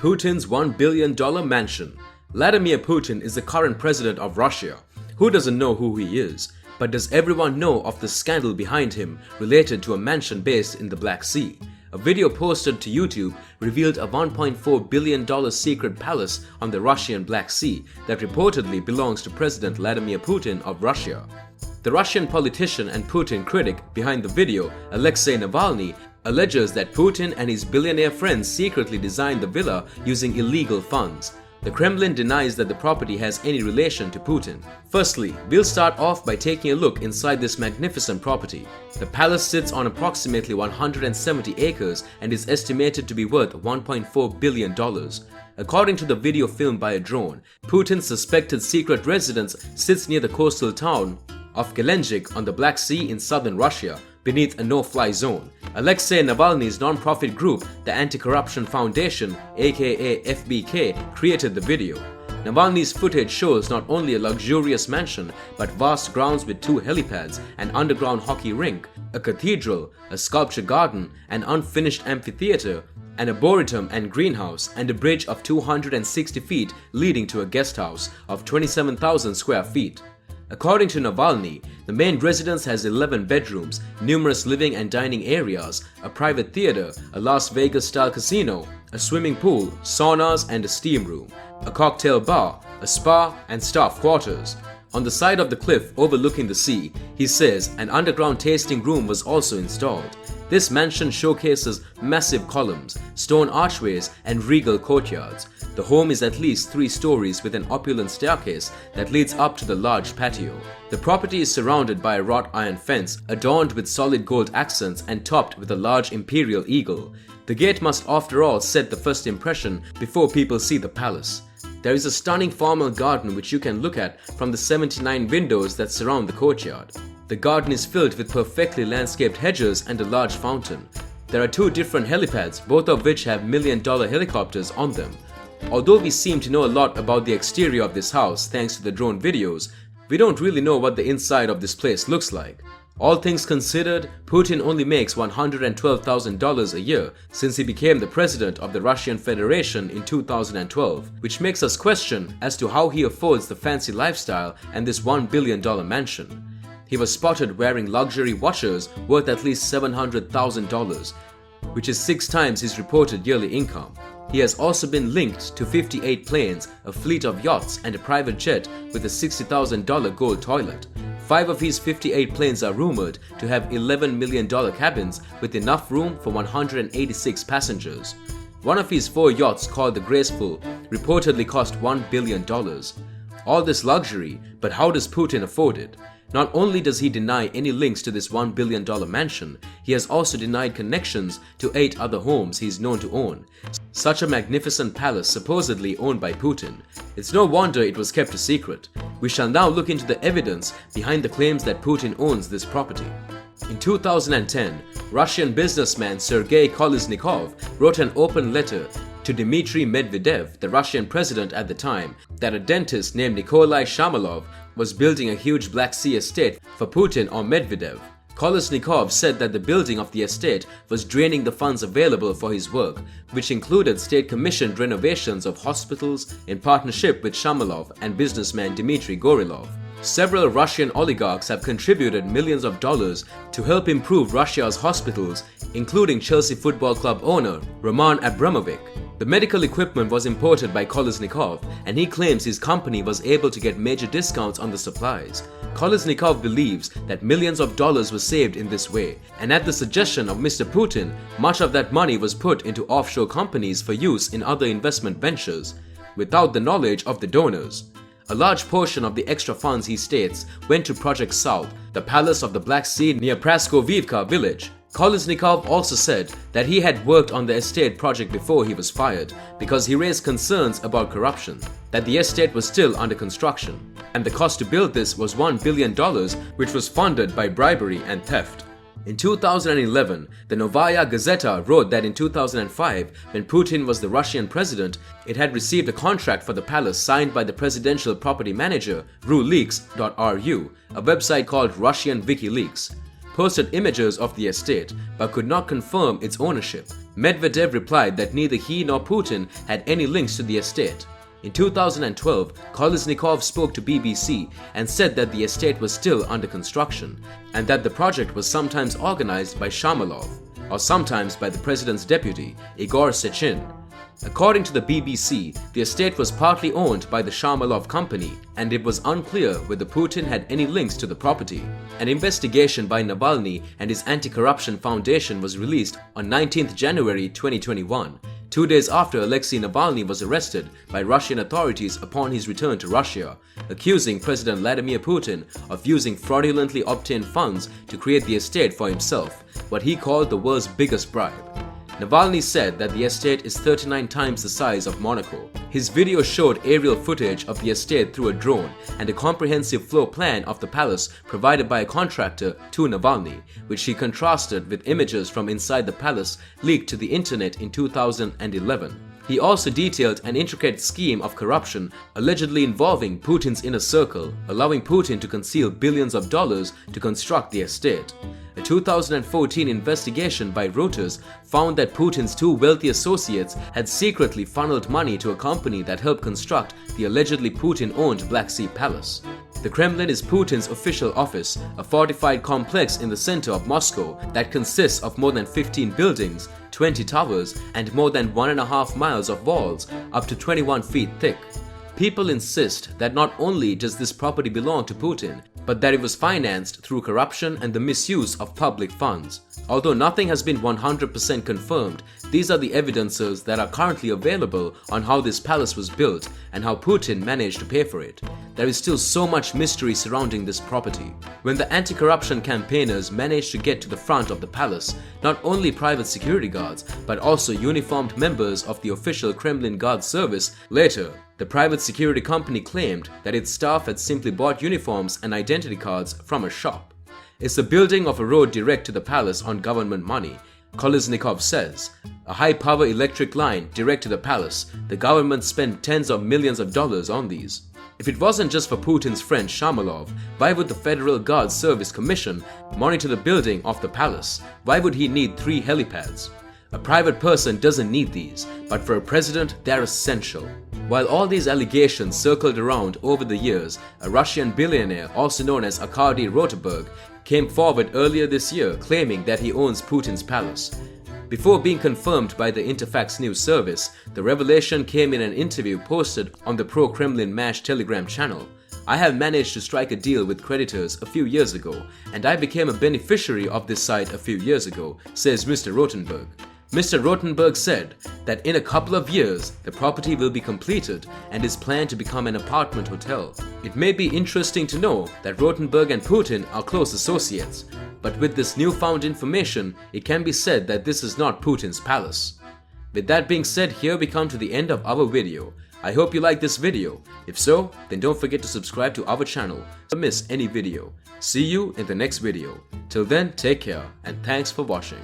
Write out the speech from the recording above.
Putin's $1 billion mansion. Vladimir Putin is the current president of Russia. Who doesn't know who he is? But does everyone know of the scandal behind him related to a mansion based in the Black Sea? A video posted to YouTube revealed a $1.4 billion secret palace on the Russian Black Sea that reportedly belongs to President Vladimir Putin of Russia. The Russian politician and Putin critic behind the video, Alexei Navalny, alleges that Putin and his billionaire friends secretly designed the villa using illegal funds. The Kremlin denies that the property has any relation to Putin. Firstly, we'll start off by taking a look inside this magnificent property. The palace sits on approximately 170 acres and is estimated to be worth $1.4 billion. According to the video filmed by a drone, Putin's suspected secret residence sits near the coastal town of Gelendzhik on the Black Sea in southern Russia, beneath a no-fly zone. Alexei Navalny's non-profit group, the Anti-Corruption Foundation, aka FBK, created the video. Navalny's footage shows not only a luxurious mansion, but vast grounds with 2 helipads, an underground hockey rink, a cathedral, a sculpture garden, an unfinished amphitheater, an arboretum and greenhouse, and a bridge of 260 feet leading to a guest house of 27,000 square feet. According to Navalny, the main residence has 11 bedrooms, numerous living and dining areas, a private theater, a Las Vegas-style casino, a swimming pool, saunas and a steam room, a cocktail bar, a spa and staff quarters. On the side of the cliff overlooking the sea, he says an underground tasting room was also installed. This mansion showcases massive columns, stone archways and regal courtyards. The home is at least 3 stories with an opulent staircase that leads up to the large patio. The property is surrounded by a wrought iron fence adorned with solid gold accents and topped with a large imperial eagle. The gate must after all set the first impression before people see the palace. There is a stunning formal garden which you can look at from the 79 windows that surround the courtyard. The garden is filled with perfectly landscaped hedges and a large fountain. There are 2 different helipads, both of which have $1 million helicopters on them. Although we seem to know a lot about the exterior of this house thanks to the drone videos, we don't really know what the inside of this place looks like. All things considered, Putin only makes $112,000 a year since he became the president of the Russian Federation in 2012, which makes us question as to how he affords the fancy lifestyle and this $1 billion mansion. He was spotted wearing luxury watches worth at least $700,000, which is 6 times his reported yearly income. He has also been linked to 58 planes, a fleet of yachts and a private jet with a $60,000 gold toilet. 5 of his 58 planes are rumored to have $11 million cabins with enough room for 186 passengers. One of his 4 yachts, called the Graceful, reportedly cost $1 billion. All this luxury, but how does Putin afford it? Not only does he deny any links to this $1 billion mansion, he has also denied connections to 8 other homes he is known to own. Such a magnificent palace supposedly owned by Putin. It's no wonder it was kept a secret. We shall now look into the evidence behind the claims that Putin owns this property. In 2010, Russian businessman Sergei Kolesnikov wrote an open letter to Dmitry Medvedev, the Russian president at the time, that a dentist named Nikolai Shamalov was building a huge Black Sea estate for Putin or Medvedev. Kolesnikov said that the building of the estate was draining the funds available for his work, which included state-commissioned renovations of hospitals in partnership with Shamalov and businessman Dmitry Gorilov. Several Russian oligarchs have contributed millions of dollars to help improve Russia's hospitals, including Chelsea Football Club owner Roman Abramovich. The medical equipment was imported by Kolesnikov, and he claims his company was able to get major discounts on the supplies. Kolesnikov believes that millions of dollars were saved in this way, and at the suggestion of Mr. Putin, much of that money was put into offshore companies for use in other investment ventures, without the knowledge of the donors. A large portion of the extra funds, he states, went to Project South, the palace of the Black Sea near Praskovivka village. Kolesnikov also said that he had worked on the estate project before he was fired because he raised concerns about corruption, that the estate was still under construction, and the cost to build this was $1 billion, which was funded by bribery and theft. In 2011, the Novaya Gazeta wrote that in 2005, when Putin was the Russian president, it had received a contract for the palace signed by the presidential property manager ruleaks.ru, a website called Russian WikiLeaks. Posted images of the estate but could not confirm its ownership. Medvedev replied that neither he nor Putin had any links to the estate. In 2012, Kolesnikov spoke to BBC and said that the estate was still under construction and that the project was sometimes organized by Shamalov or sometimes by the president's deputy, Igor Sechin. According to the BBC, the estate was partly owned by the Shamalov company and it was unclear whether Putin had any links to the property. An investigation by Navalny and his anti-corruption foundation was released on 19th January 2021. 2 days after Alexei Navalny was arrested by Russian authorities upon his return to Russia, accusing President Vladimir Putin of using fraudulently obtained funds to create the estate for himself, what he called the world's biggest bribe. Navalny said that the estate is 39 times the size of Monaco. His video showed aerial footage of the estate through a drone and a comprehensive floor plan of the palace provided by a contractor to Navalny, which he contrasted with images from inside the palace leaked to the internet in 2011. He also detailed an intricate scheme of corruption allegedly involving Putin's inner circle, allowing Putin to conceal billions of dollars to construct the estate. A 2014 investigation by Reuters found that Putin's two wealthy associates had secretly funneled money to a company that helped construct the allegedly Putin-owned Black Sea Palace. The Kremlin is Putin's official office, a fortified complex in the center of Moscow that consists of more than 15 buildings, 20 towers, and more than 1.5 miles of walls, up to 21 feet thick. People insist that not only does this property belong to Putin, but that it was financed through corruption and the misuse of public funds. Although nothing has been 100% confirmed, these are the evidences that are currently available on how this palace was built and how Putin managed to pay for it. There is still so much mystery surrounding this property. When the anti-corruption campaigners managed to get to the front of the palace, not only private security guards, but also uniformed members of the official Kremlin Guard service, later, the private security company claimed that its staff had simply bought uniforms and identity cards from a shop. It's the building of a road direct to the palace on government money, Kolesnikov says. A high-power electric line direct to the palace. The government spent tens of millions of dollars on these. If it wasn't just for Putin's friend Shamalov, why would the Federal Guard Service Commission monitor the building of the palace? Why would he need 3 helipads? A private person doesn't need these, but for a president, they're essential. While all these allegations circled around over the years, a Russian billionaire, also known as Arkady Rotenberg, came forward earlier this year claiming that he owns Putin's palace. Before being confirmed by the Interfax news service, the revelation came in an interview posted on the pro-Kremlin MASH Telegram channel. I have managed to strike a deal with creditors a few years ago, and I became a beneficiary of this site a few years ago, says Mr. Rotenberg. Mr. Rotenberg said that in a couple of years, the property will be completed and is planned to become an apartment hotel. It may be interesting to know that Rotenberg and Putin are close associates, but with this newfound information, it can be said that this is not Putin's palace. With that being said, here we come to the end of our video. I hope you like this video. If so, then don't forget to subscribe to our channel to miss any video. See you in the next video. Till then, take care and thanks for watching.